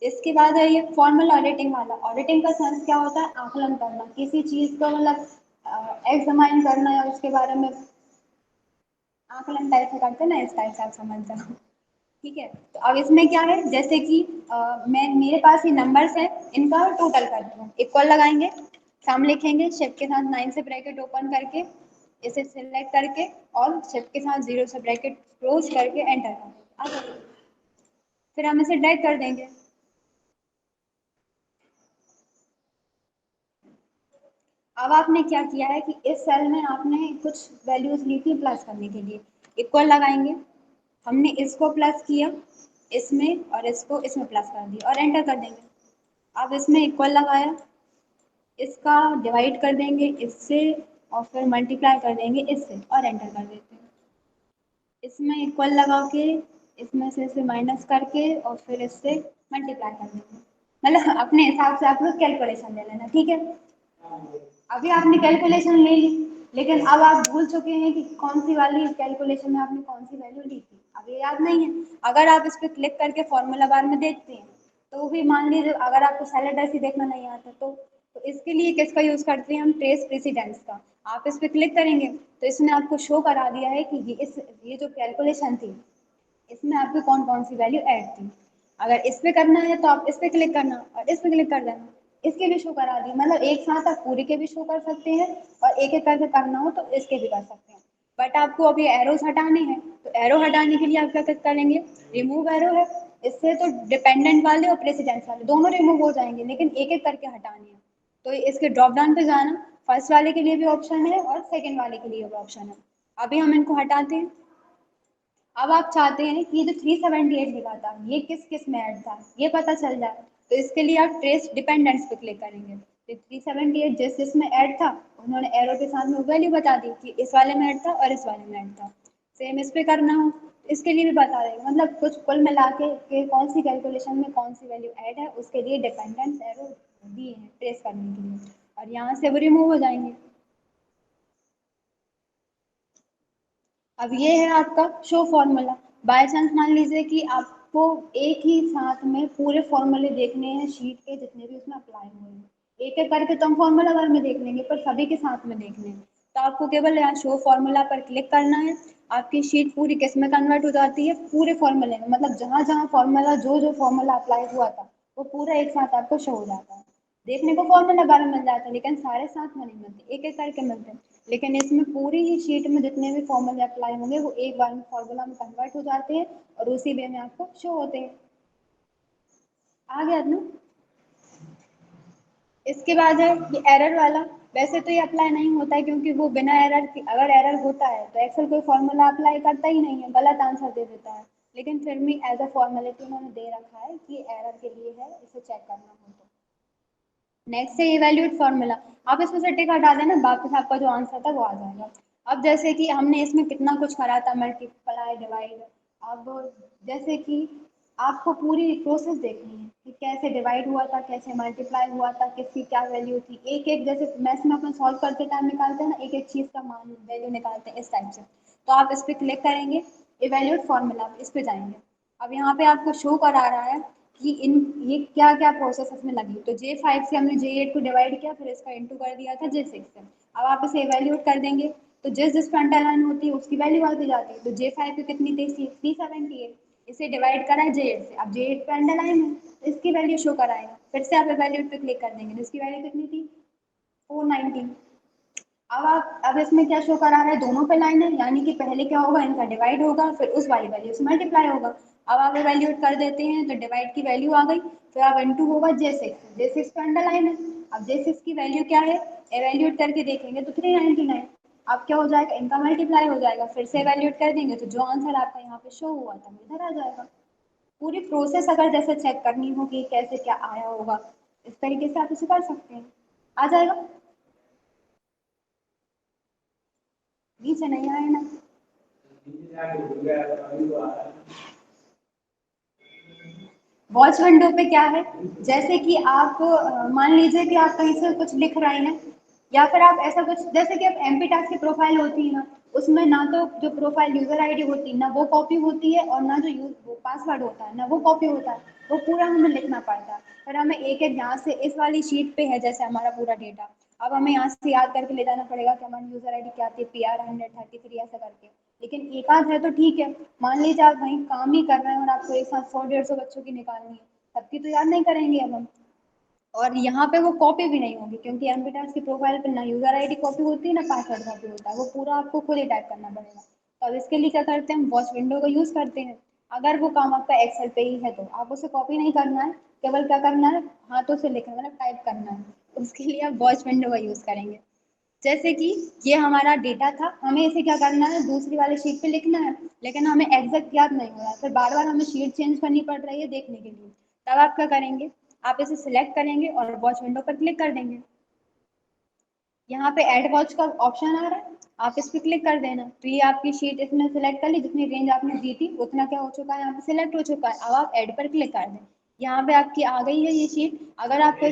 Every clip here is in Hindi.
इसके बाद है ये फॉर्मल ऑडिटिंग वाला। ऑडिटिंग का सेंस क्या होता है? आकलन करना, किसी चीज को मतलब एग्जामाइन करना या उसके बारे में आकलन टाइप से करते हैं ना, इस टाइप से आप समझ जाओ। ठीक है, तो अब इसमें क्या है, जैसे कि मैं मेरे पास ये नंबर्स है, इनका टोटल करती हूँ। इक्वल लगाएंगे, सम लिखेंगे, शिफ्ट के साथ 9 से ब्रैकेट ओपन करके इसे सिलेक्ट करके और शिफ्ट के साथ 0 से ब्रैकेट क्लोज करके एंटर कर देंगे। फिर हम इसे ड्रैग कर देंगे। अब आपने क्या किया है कि इस सेल में आपने कुछ वैल्यूज ली थी प्लस करने के लिए, इक्वल लगाएंगे। हमने इसको प्लस किया इसमें और इसको इसमें प्लस कर दिया और एंटर कर देंगे। अब इसमें इक्वल लगाया, इसका डिवाइड कर देंगे इससे और फिर मल्टीप्लाई कर देंगे इससे और एंटर कर देते हैं। इसमें इक्वल लगा के इसमें से इसे माइनस करके और फिर इससे मल्टीप्लाई कर देंगे। मतलब अपने हिसाब से आप लोग कैलकुलेशन ले लेना, ठीक है। अभी आपने कैलकुलेशन ले ली, लेकिन अब आप भूल चुके हैं कि कौन सी वाली कैलकुलेशन में आपने कौन सी वैल्यू ली थी, अब ये याद नहीं है। अगर आप इस पर क्लिक करके फॉर्मूला बार में देखते हैं तो भी मान लीजिए अगर आपको सैलड ऐसे देखना नहीं आता तो इसके लिए किसका यूज करते हैं हम? ट्रेस प्रेसिडेंस का। आप इस पर क्लिक करेंगे तो इसने आपको शो करा दिया है कि ये जो कैलकुलेशन थी इसमें आपकी कौन कौन सी वैल्यू ऐड थी। अगर इस पे करना है तो आप इस पे क्लिक करना और इस पे क्लिक कर देना, इसके भी शो करा दी। मतलब एक साथ आप पूरे के भी शो कर सकते हैं और एक एक करके करना हो तो इसके भी कर सकते हैं। बट आपको अभी एरोस हटाने हैं तो एरो हटाने के लिए आप क्या करेंगे? रिमूव एरो है, इससे तो डिपेंडेंट वाले और प्रेसिडेंस वाले दोनों रिमूव हो जाएंगे, लेकिन एक एक करके हटाने हैं। तो इसके ड्रॉप डाउन पे जाना, फर्स्ट वाले के लिए भी ऑप्शन है और सेकेंड वाले के लिए भी ऑप्शन है। अभी हम इनको हटाते हैं। अब आप चाहते हैं कि ये जो 378 लिखा था ये किस किस में ऐड था ये पता चल जाए, तो इसके लिए आप ट्रेस डिपेंडेंट्स पे क्लिक करेंगे। तो 378 जिस जिसमें ऐड था उन्होंने एरो के साथ में वैल्यू बता दी कि इस वाले में ऐड था और इस वाले में ऐड था। सेम इस पे करना हो तो इसके लिए भी बता देगा, मतलब कुछ कुल मिला के कौन सी कैलकुलेशन में कौन सी वैल्यू ऐड है उसके लिए डिपेंडेंट्स एरो दिए हैं ट्रेस करने के लिए, और यहाँ से वो रिमूव हो जाएंगे। अब ये है आपका शो फॉर्मूला। बाय चांस मान लीजिए कि आपको एक ही साथ में पूरे फॉर्मूले देखने हैं शीट के जितने भी उसमें अप्लाई हुए हैं, एक एक करके तो हम फॉर्मूला बार में देख लेंगे पर सभी के साथ में देखने हैं। तो आपको केवल यहाँ शो फॉर्मूला पर क्लिक करना है। आपकी शीट पूरी किस में कन्वर्ट हो जाती है? पूरे फॉर्मूले में, मतलब जहाँ जहाँ फॉर्मूला जो जो फॉर्मूला अप्लाई हुआ था वो पूरा एक साथ आपको शो हो जाता है। देखने को फॉर्मूला बार में मिल जाता है लेकिन सारे साथ में नहीं मिलते, एक एक करके मिलते हैं। लेकिन इसमें पूरी ही शीट में जितने भी फॉर्मूले अप्लाई होंगे वो एक बार में फॉर्मूला में कन्वर्ट हो जाते हैं और उसी वे में आपको शो होते हैं। आ गया ना? इसके बाद है ये एरर वाला। वैसे तो ये अप्लाई नहीं होता है क्योंकि वो बिना एरर के, अगर एरर होता है तो एक्सेल कोई फॉर्मूला अप्लाई करता ही नहीं है, गलत आंसर दे देता है। लेकिन फिर भी एज अ फॉर्मेलिटी उन्होंने दे रखा है कि एरर के लिए है, इसे चेक करना हो तो। नेक्स्ट है इवैल्यूएट फॉर्मूला। आप इसमें से टिक हटा देना, वापस आपका जो आंसर था वो आ जाएगा। अब जैसे कि हमने इसमें कितना कुछ करा था, मल्टीप्लाई डिवाइड। अब जैसे कि आपको पूरी प्रोसेस देखनी है कि कैसे डिवाइड हुआ था, कैसे मल्टीप्लाई हुआ था, किसकी क्या वैल्यू थी, एक एक जैसे मैथ्स में अपन सॉल्व करते टाइम निकालते हैं ना, एक एक चीज़ का मान वैल्यू निकालते हैं इस टाइप से। तो आप इस पर क्लिक करेंगे, इवैल्यूएट फॉर्मूला इस पे जाएंगे। अब यहाँ पे आपको शो करा रहा है कि इन ये क्या क्या प्रोसेस इसमें लगी। तो J5 से हमने J8 को डिवाइड किया, फिर इसका इंटू कर दिया था J6 से। अब आप इसे इवैल्यूएट कर देंगे तो जिस जिस पे अंडरलाइन होती है उसकी वैल्यू आती जाती है। तो J5 पे कितनी थी? 378। इसे डिवाइड करा है J8 से, अब J8 पे अंडरलाइन है तो इसकी वैल्यू शो कराएगा। फिर से आप इवैल्यूएट पे क्लिक कर देंगे तो इसकी वैल्यू कितनी थी? 490। अब इसमें क्या शो करा रहा है? दोनों पे लाइन है, यानी कि पहले क्या होगा, इनका डिवाइड होगा फिर उस वाली वैल्यू से मल्टीप्लाई होगा। अब आप इवैल्यूएट कर देते हैं तो डिवाइड की वैल्यू आ गई, फिर आप इंटू होगा J6 पे अंडरलाइन है। अब J6 की वैल्यू क्या है? इवैल्यूएट करके देखेंगे तो 399। अब क्या हो जाएगा? इनका मल्टीप्लाई हो जाएगा, फिर से इवैल्यूएट कर देंगे तो जो आंसर आपका यहाँ पे शो हुआ था वो इधर आ जाएगा। पूरी प्रोसेस अगर जैसे चेक करनी हो कि कैसे क्या आया होगा, इस तरीके से आप इसे कर सकते हैं, आ जाएगा। नीचे नहीं आया ना? वॉच विंडो पे क्या है, जैसे कि आप मान लीजिए कि आप कहीं से कुछ लिख रहे हैं या फिर आप ऐसा कुछ, जैसे कि आप एमपी टास्क की प्रोफाइल होती है ना, उसमें ना तो जो प्रोफाइल यूजर आईडी होती है ना वो कॉपी होती है और ना जो यूज वो पासवर्ड होता है ना वो कॉपी होता है। वो पूरा हमें लिखना पड़ता है। फिर हमें एक एक यहाँ से इस वाली शीट पे है जैसे हमारा पूरा डेटा, अब हमें यहाँ से याद करके ले जाना पड़ेगा कि हमारी यूजर आईडी क्या थी, PR133 ऐसा करके। लेकिन एक आध है तो ठीक है, मान लीजिए आप कहीं काम ही कर रहे हैं और आपको एक साथ 100-150 बच्चों की निकालनी है, सबकी तो याद नहीं करेंगे अब हम। और यहाँ पे वो कॉपी भी नहीं होगी क्योंकि एमपीटास की प्रोफाइल पे ना यूजर आईडी कॉपी होती है ना पासवर्ड कॉपी होता है, वो पूरा आपको खुद ही टाइप करना पड़ेगा। तो अब इसके लिए क्या करते हैं, वॉच विंडो का यूज करते हैं। अगर वो काम आपका एक्सेल पे ही है तो आप उसे कॉपी नहीं करना है, केवल क्या करना है, हाथों से लिखना मतलब टाइप करना है। उसके लिए आप वॉच विंडो का यूज करेंगे। जैसे कि ये हमारा डेटा था, हमें इसे क्या करना है, दूसरी वाली शीट पे लिखना है, लेकिन हमें एग्जैक्ट याद नहीं हो रहा है, फिर बार बार हमें शीट चेंज करनी पड़ रही है देखने के लिए। तब आप क्या करेंगे, आप इसे सिलेक्ट करेंगे और वॉच विंडो पर क्लिक कर देंगे। यहाँ पे ऐड वॉच का ऑप्शन आ रहा है, आप इस पर क्लिक कर देना। तो ये आपकी शीट इसने सिलेक्ट कर ली, जितनी रेंज आपने दी थी उतना क्या हो चुका है, यहाँ पे सिलेक्ट हो चुका है। अब आप ऐड पर क्लिक कर दें, यहाँ पे आपकी आ गई है ये शीट। अगर आपको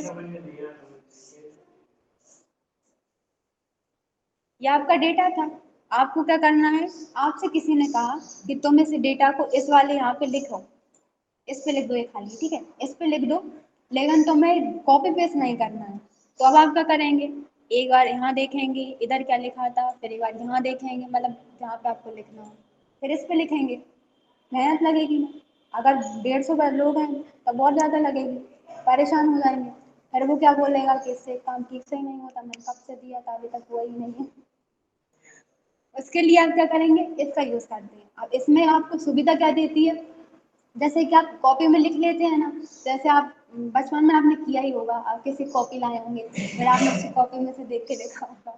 ये आपका डेटा था, आपको क्या करना है, आपसे किसी ने कहा कि तुम इस डेटा को इस वाले यहाँ पे लिखो, इस पे लिख दो ये खाली, ठीक है, इस पे लिख दो, लेकिन तुम्हें कॉपी पेस्ट नहीं करना है। तो अब आप क्या करेंगे, एक बार यहाँ देखेंगे इधर क्या लिखा था, फिर एक बार यहाँ देखेंगे मतलब जहाँ पे आपको लिखना हो, फिर इस पे लिखेंगे। मेहनत लगेगी ना, अगर 150 लोग हैं तो बहुत ज़्यादा लगेगी, परेशान हो जाएंगे। फिर वो क्या बोलेगा कि इससे काम ठीक से ही नहीं होता, मैंने कब से दिया था अभी तक हुआ ही नहीं है। उसके लिए आप क्या करेंगे, इसका यूज़ करते हैं। अब इसमें आपको सुविधा क्या देती है, जैसे कि आप कॉपी में लिख लेते हैं ना, जैसे आप बचपन में आपने किया ही होगा, आप किसी कॉपी लाए होंगे, फिर आपने उसी कॉपी में से देख के देखा होगा,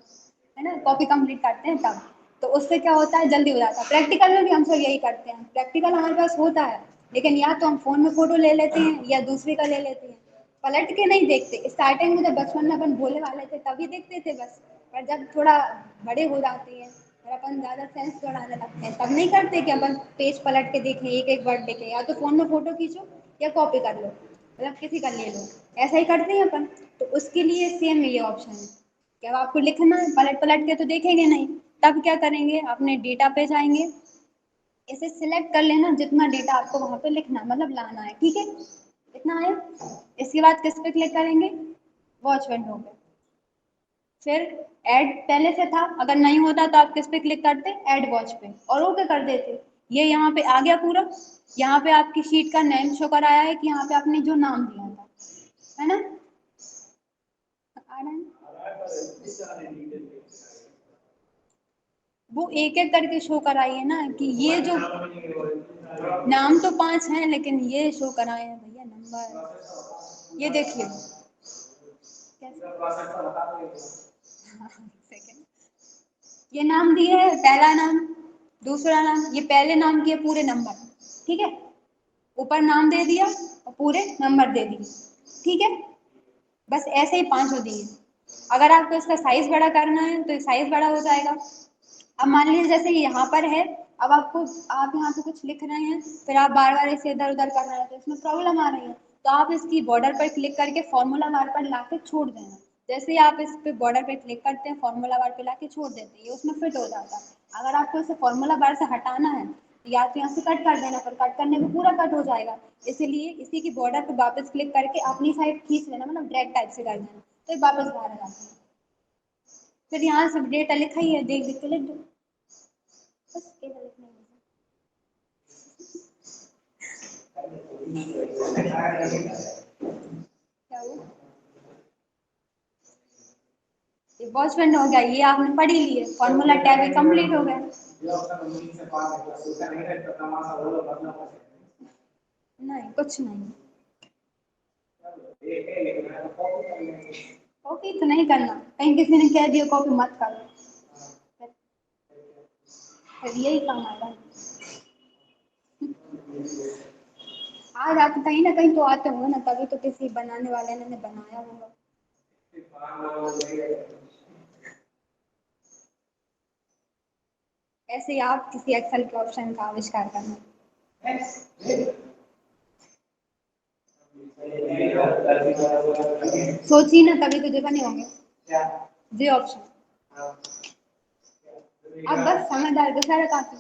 है ना, कॉपी कंप्लीट करते हैं तब। तो उससे क्या होता है, जल्दी हो जाता है। प्रैक्टिकल में भी हम सब यही करते हैं, प्रैक्टिकल हमारे पास होता है, लेकिन या तो हम फोन में फोटो ले लेते हैं या दूसरे का ले लेते हैं, पलट के नहीं देखते। स्टार्टिंग में जब बचपन में अपन भोले वाले थे तभी देखते थे बस, पर जब थोड़ा बड़े हो जाते हैं और अपन ज़्यादा सेंस बढ़ाने लगते हैं तब नहीं करते कि अपन पेज पलट के देखें, एक एक वर्ड देखें। या तो फ़ोन में फ़ोटो खींचो या कॉपी कर लो, मतलब किसी का ले लो, ऐसा ही करते हैं अपन। तो उसके लिए सेम ये ऑप्शन है कि अब आपको लिखना है, पलट पलट के तो देखेंगे नहीं। तब क्या करेंगे, अपने डेटा पे जाएंगे, इसे सिलेक्ट कर लेना जितना डेटा आपको वहाँ पे लिखना है मतलब लाना है, ठीक है, इतना आया। इसके बाद किस पे क्लिक करेंगे, वॉच विंडो पे। फिर ऐड पहले से था, अगर नहीं होता तो आप किस पे क्लिक करते, ऐड वॉच पे, और ओके कर देते। ये यहाँ पे आ गया पूरा, यहाँ पे आपकी शीट का नेम शो कराया है कि यहाँ पे आपने जो नाम दिया था, है ना, आ रहा है। वो एक एक करके शो कराई है ना, कि ये जो नाम तो 5 हैं लेकिन ये शो कराए हैं भैया नंबर, ये देखिए सेकंड, ये नाम दिए है, पहला नाम, दूसरा नाम, ये पहले नाम के पूरे नंबर, ठीक है, ऊपर नाम दे दिया और पूरे नंबर दे दिए, ठीक है, बस ऐसे ही 5 हो दिए। अगर आपको इसका साइज बड़ा करना है तो साइज बड़ा हो जाएगा। अब मान लीजिए जैसे यहाँ पर है, अब आपको, आप यहाँ पे कुछ लिख रहे हैं, फिर आप बार बार इसे इधर उधर कर रहे हैं तो इसमें प्रॉब्लम आ रही है, तो आप इसकी बॉर्डर पर क्लिक करके फॉर्मूला बार पर ला के छोड़ देना। जैसे ही आप इस पे बॉर्डर पे क्लिक करते हैं, फॉर्मूला बार पे ला के छोड़ देते हैं, ये उसमें फिट हो जाता है। अगर आपको इसे फॉर्मूला बार से हटाना है तो या तो यहाँ से कट कर देना, पर कट करने में पूरा कट हो जाएगा, इसलिए इसी की बॉर्डर पे वापस क्लिक करके अपनी साइड खींच लेना, मतलब ड्रैग टाइप से कर देना, तो ये वापस बाहर आ जाता है। फिर यहाँ से डेटा लिखा ही है, देख देख के लिख दो, बस केवल इतना ही है। क्या हुआ, ये वॉच विंडो हो गया, ये आपने पढ़ ही लिए, फॉर्मूला टैब भी कंप्लीट हो गया। नहीं कुछ नहीं, कॉपी तो नहीं करना, कहीं किसी ने कह दिया कॉपी मत करो, फिर यही काम आएगा। आ जाते कहीं ना कहीं तो आते होंगे ना, तभी तो किसी बनाने वाले ने बनाया होगा। ऐसे ही आप किसी एक्सेल के ऑप्शन का आविष्कार करना, सोचिए ना, तभी तो बने होंगे जी ऑप्शन। अब बस समझदार दूसरा काफी।